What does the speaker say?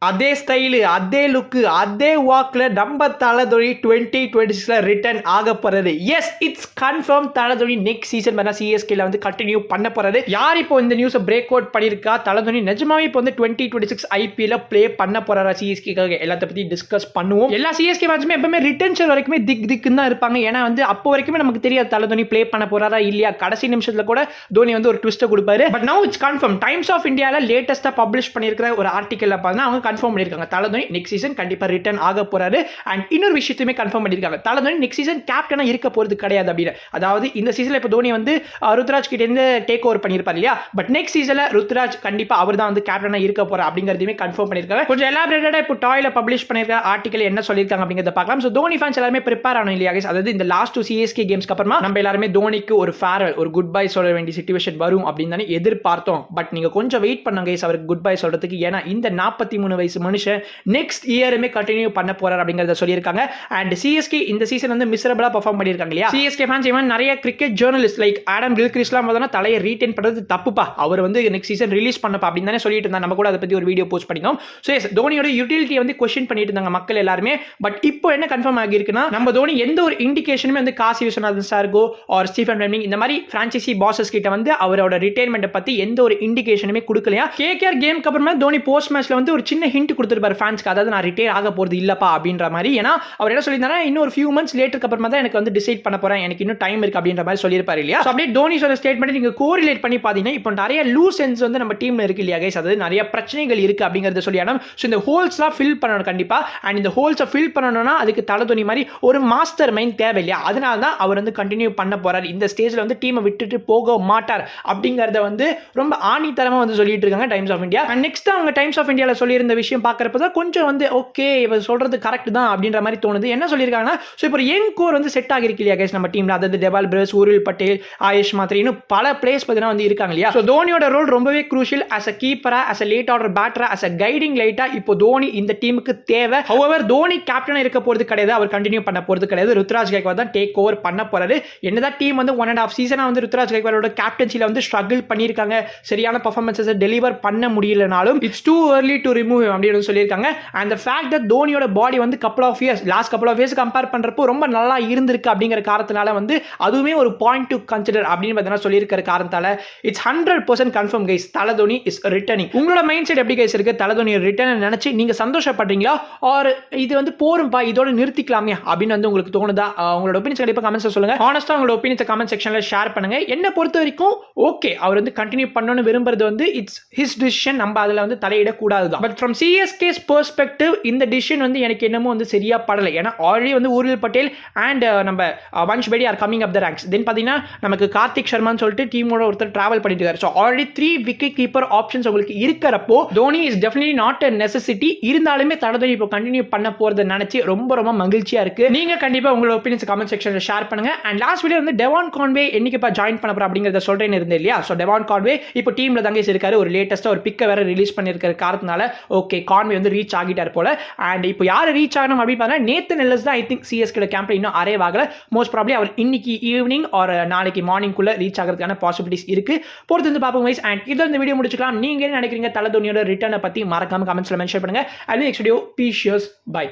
அதே ஸ்டைலு, அதே லுக்கு, அதே வாக்ல நம்ம தலதோனி 2026 ரிட்டர்ன் ஆக போறது. Yes, it's confirm. Thala Dhoni next season பண்ண சிஎஸ்கேல வந்து கண்டினியூ பண்ண போறது. யார் இப்போ இந்த நியூஸை பிரேக் அவுட் பண்ணியிருக்கா? தலதோனி நிஜமாவே இப்போ வந்து 2026 ஐபிஎல் ப்ளே பண்ண போறாரா சிஎஸ்கேக்காக? எல்லாத்த பத்தி டிஸ்கஸ் பண்ணுவோம். எல்லா சிஎஸ்கே மேட்சுமே எப்பவுமே ரிட்டர்ன் வரைக்குமே திக்குன்னு தான் இருப்பாங்க. ஏன்னா வந்து அப்போ வரைக்குமே நமக்கு தெரியாது தலதோனி ப்ளே பண்ண போறாரா இல்லையா. கடைசி நிமிஷத்துல கூட தோனி வந்து ஒரு ட்விஸ்ட் கொடுப்பாரு. பட் நவ இட்ஸ் கன்ஃபார்ம். டைம்ஸ் ஆஃப் இந்தியால லேட்டஸ்டா பப்ளிஷ் பண்ணியிருக்கிற ஒரு ஆர்டிகல்ல பார்த்தா அவங்க கன்ஃபார்ம் பண்ணிருக்காங்க தலதோனி நெக்ஸ்ட் சீசன் கண்டிப்பா ரிட்டர்ன் ஆக போறாரு. அண்ட் இன்னொரு விஷயத்தையுமே கன்ஃபார்ம் பண்ணிருக்காங்க. தலதோனி நெக்ஸ்ட் சீசன் கேப்டனா இருக்க போறது கிடையாது அப்படின்னு. அதாவது இந்த சீசன்ல இப்ப தோனி வந்து ருத்ராஜ் கிட்ட இருந்து டேக் ஓவர் பண்ணிருப்பாரு இல்லையா. பட் நெக்ஸ்ட் சீசன்ல ருத்ராஜ் கண்டிப்பா அவர் தான் வந்து கேப்டனா இருக்க போறாரு அப்படிங்கறதையுமே கன்ஃபார்ம் பண்ணிருக்காங்க. கொஞ்சம் எலாபரேட்டடா இப்போ டாய்ல பப்ளிஷ் பண்ணிருக்க ஆர்டிகல் என்ன சொல்லிருக்காங்க அப்படிங்கறத பார்க்கலாம். சோ தோனி ஃபேன்ஸ் எல்லாரும் ப்ரிப்பேர் ஆனோம் இல்லையா गाइस. அதாவது இந்த லாஸ்ட் 2 சிஎஸ்கே கேம்ஸ்க்கு அப்புறமா நம்ம எல்லாரும் தோனிக்கு ஒரு ஃபேர்வெல், ஒரு குட் பை சொல்ல வேண்டிய சிச்சுவேஷன் வரும் அப்படின்னு தானே எதிர்பார்த்தோம். பட் நீங்க கொஞ்சம் வெயிட் பண்ணுங்க गाइस அவருக்கு குட் பை சொல்றதுக்கு. ஏன்னா இந்த 43 வயசு மனுஷன் நெக்ஸ்ட் இயருமே கண்டினியூ பண்ண போறார் அப்படிங்கறத சொல்லியிருக்காங்க. அண்ட் சிஎஸ்கே இந்த சீசன் வந்து மிசரபிளா பெர்ஃபார்ம் பண்ணிருக்காங்க இல்லையா. சிஎஸ்கே ஃபேன்ஸ் ஈவன் நிறைய கிரிக்கெட் ஜர்னலிஸ்ட் லைக் ஆடம் கில்கிரிஸ்ட்லாம் வந்து தலையை ரீடைன் பண்றது தப்புப்பா, அவர் வந்து நெக்ஸ்ட் சீசன் ரிலீஸ் பண்ணப்பா அப்படின்னு தானே சொல்லிட்டு இருந்தாங்க. நம்ம கூட அதை பத்தி ஒரு வீடியோ போஸ்ட் பண்ணினோம். ஸோ எஸ், தோனியோட யூட்டிலிட்டியை வந்து கொஸ்டின் பண்ணிட்டு இருந்தாங்க மக்கள் எல்லாருமே. பட் இப்போ என்ன கன்ஃபார்ம் ஆகிருக்குன்னா, நம்ம தோனி எந்த ஒரு இண்டிகேஷனுமே வந்து காசி விஸ்வநாதன் சார்கோ ஆர் ஸ்டீஃபன் ஃபிளெமிங் இந்த மாதிரி பிரான்சைசி பாசஸ் கிட்ட வந்து அவரோட ரிட்டையர்மெண்ட் பத்தி எந்த ஒரு இண்டிகேஷனுமே கொடுக்கலையா. கேகேஆர் கேம்க்கு அப்புறமா தோனி போஸ்ட் மேட்ச்ல வந்து ஒரு சின்ன ஹிண்ட் கொடுத்திருப்பாரு ஃபேன்ஸ்க்கு. அதாவது நான் ரிட்டையர் ஆக போறது இல்லப்பா அப்படின்ற மாதிரி. ஏன்னா அவர் என்ன சொல்லியிருந்தாரா, இன்னும் ஒரு ஃபியூ மந்த்ஸ் லேட்டருக்கு அப்புறமா தான் எனக்கு வந்து டிசைட் பண்ண போறேன், எனக்கு இன்னும் டைம் இருக்கு அப்படின்ற மாதிரி சொல்லியிருப்பாரு இல்லையா. ஸோ அப்படியே தோனி சொல்ற ஸ்டேட்மெண்ட் நீங்க கோரிலேட் பண்ணி பார்த்தீங்கன்னா இப்போ நிறைய லூஸ் எண்ட்ஸ் வந்து நம்ம டீம்ல இருக்கு இல்லையா கைஸ். அதாவது நிறைய பிரச்சனைகள் இருக்கு அப்படிங்கறத சொல்லியானோம். ஸோ இந்த ஹோல்ஸ்லாம் ஃபில் பண்ணணும் கண்டிப்பா. அண்ட் இந்த ஹோல்ஸை ஃபில் பண்ணணும்னா அதுக்கு தலதோனி மாதிரி ஒரு மாஸ்டர் மைண்ட் தேவை இல்லையா. அதனால தான் அவர் வந்து கண்டினியூ பண்ண போறாரு. இந்த ஸ்டேஜ்ல வந்து டீமை விட்டுட்டு போக மாட்டார் அப்படிங்கறத வந்து ரொம்ப ஆணித்தரமா வந்து சொல்லிட்டு இருக்காங்க Times of India. And next அவங்க டைம்ஸ் ஆஃப் இந்தியால சொல்லியிருந்த விஷயம் பார்க்கறப்ப தான் கொஞ்சம் வந்து ஓகே இவர் சொல்றது கரெக்ட் தான் அப்படின்ற மாதிரி தோணுது. என்ன சொல்லியிருக்காங்கன்னா, ஸோ இப்போ ஒரு யங் கோர் வந்து செட் ஆகிருக்கு இல்லையா கைஸ் நம்ம டீம்ல. அதாவது டெவால் பிரஸ், ஊர்வில் பட்டேல், ஆயுஷ் மாத்ரி, இன்னும் பல பிளேயர்ஸ் பார்த்தீங்கன்னா வந்து இருக்காங்க இல்லையா. ஸோ தோனியோட ரோல் ரொம்பவே க்ரூஷியல். அஸ் அ கீப்பரா, அஸ் அ லேட் ஆர்டர் பேட்டரா, அஸ் அ கைடிங் லைட்டா இப்போ தோனி இந்த டீமுக்கு தேவை. ஹவெவர் தோனி கேப்டனா இருக்க போறது கிடையாது, அவர் கண்டினியூ பண்ண போறது கிடையாது. ருத்ராஜ் கைக்வாட் தான் டேக் ஓவர் பண்ண போறாரு. என்னதான் டீம் வந்து 1.5 சீசனா வந்து ருத்ராஜ் கைக்வாடோட கேப்டன்சில வந்து ஸ்ட்ரகிள் பண்ணிருக்காங்க, சரியான பெர்ஃபார்மன்ஸஸ் டெலிவர் பண்ண முடியலனாலும் it's too early to remove him அப்படின்னு சொல்லியிருக்காங்க. அண்ட் the fact that தோனியோட பாடி வந்து last couple of years compare பண்றப்போ ரொம்ப நல்லா இருந்திருக்கு அப்படிங்கிற காரணத்தினால வந்து அதுவுமே ஒரு பாயிண்ட் டு கன்சிடர் அப்படின்னு பார்த்தீங்கன்னா சொல்லியிருக்கிற காரணத்தால it's 100% confirm guys, Thala Dhoni is returning. உங்களோட மைண்ட் செட் எப்படி கைஸ் இருக்கு? தலதோனி ரிட்டர்ன் நினைச்சு நீங்க சந்தோஷப்படுறீங்களா, ஆர் இது வந்து போரும்பா இதோட நிறுத்திக்கலாமே அப்படின்னு வந்து உங்களுக்கு தோணுதா? உங்களோட ஒப்பீனியன்ஸ் கண்டிப்பா கமெண்ட்ஸ்ல சொல்லுங்க. ஹானஸ்டா உங்களோட ஒப்பீனியன்ஸ் கமெண்ட் செக்ஷன்ல ஷேர் பண்ணுங்க. என்ன பொறுத்த வரைக்கும் ஓகே, அவர் வந்து கண்டினியூ பண்ணணும்னு விரும்புறது வந்து இட்ஸ் ஹிஸ் டிசிஷன், நம்ம அதுல வந்து தலையிடக்கூடாது தான். பட் ஃப்ரம் சிஎஸ்கேஸ் பெர்ஸ்பெக்டிவ் இந்த டிசிஷன் வந்து எனக்கு என்னமோ வந்து சரியா படலை. ஏன்னா ஆல்ரெடி வந்து ஊர்வில் பட்டேல் அண்ட் நம்ம Vansh Bedi are coming up the ranks. Then பார்த்தீங்கன்னா நமக்கு கார்த்திக் சர்மான்னு சொல்லிட்டு டீமோட ஒருத்தர் டிராவல் பண்ணிட்டு இருக்காரு. So already 3 wicket keeper options உங்களுக்கு இருக்கிறப்போ Dhoni is definitely not a necessity. இருந்தாலுமே தலதோனி இப்போ கண்டினியூ பண்ண போறதை நினைச்சு ரொம்ப ரொம்ப மகிழ்ச்சியா இருக்கு. நீங்க கண்டிப்பா உங்களோட ஒப்பீனியன்ஸ் கமெண்ட் செக்ஷன்ல ஷேர் பண்ணுங்க. அண்ட் லாஸ்ட் வீடியோ வந்து டெவான் கான்வே என்னைக்கு ஜாயின் பண்ண போற அப்படிங்கறத சொல்றேன்னு இருந்தேன் இல்லையா. ஸோ டெவான் கான்வே இப்போ டீம்ல தங்க இருக்காரு. ஒரு லேட்டஸ்டா ஒரு பிக்க வேற ரிலீஸ் பண்ணிருக்கிற காரணத்தினால ஓகே கான்வே வந்து ரீச் ஆகிட்டார் போல. அண்ட் இப்போ யார் ரீச் ஆகணும் அப்படின்னு பார்த்தா நேத்தன் எல்லஸ் தான் ஐ திங்க் சிஎஸ்கே கேம்ப்ல இன்னும் அரைவ் ஆகல. மோஸ்ட் ப்ராபப்லி அவர் இன்னைக்கு ஈவினிங் ஆர் நாளைக்கு மார்னிங் குள்ள ரீச் ஆகிறதுக்கான பாசிபிலிட்டிஸ் இருக்கு. பொறுத்து வந்து பாப்போம் கைஸ். அண்ட் இதோ இந்த வீடியோ முடிச்சுக்கலாம். நீங்க என்ன நினைக்கிறீங்க தலதோனியோட ரிட்டர்னை பத்தி மறக்காம கமெண்ட்ஸ்ல மென்ஷன் பண்ணுங்க. And next video peace by.